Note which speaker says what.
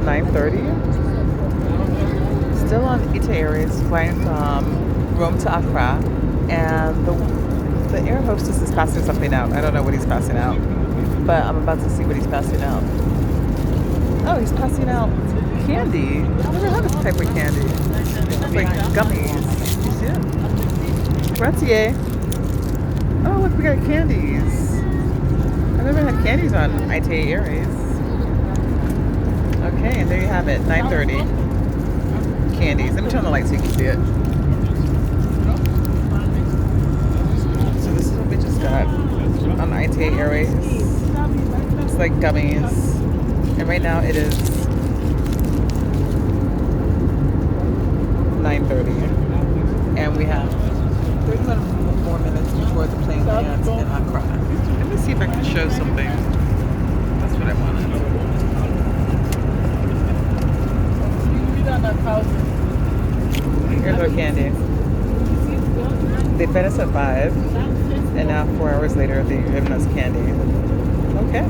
Speaker 1: 9:30. Still on ITA Airways, flying from Rome to Accra, and the air hostess is passing something out. I don't know what he's passing out, but I'm about to see what he's passing out. Oh, he's passing out candy. I've never had this type of candy. It's like gummies. You see it? Grazie. Oh, look, we got candies. I've never had candies on ITA Airways. Okay, and there you have it, 9:30. Candies. Let me turn on the light so you can see it. So this is what we just got on ITA Airways. It's like gummies. And right now it is 9:30. And we have 31 more minutes before the plane lands in Accra. Let me see if I can show something. That's what I wanted. Here's our candy. They fed us at 5, and now 4 hours later they're giving us candy. Okay.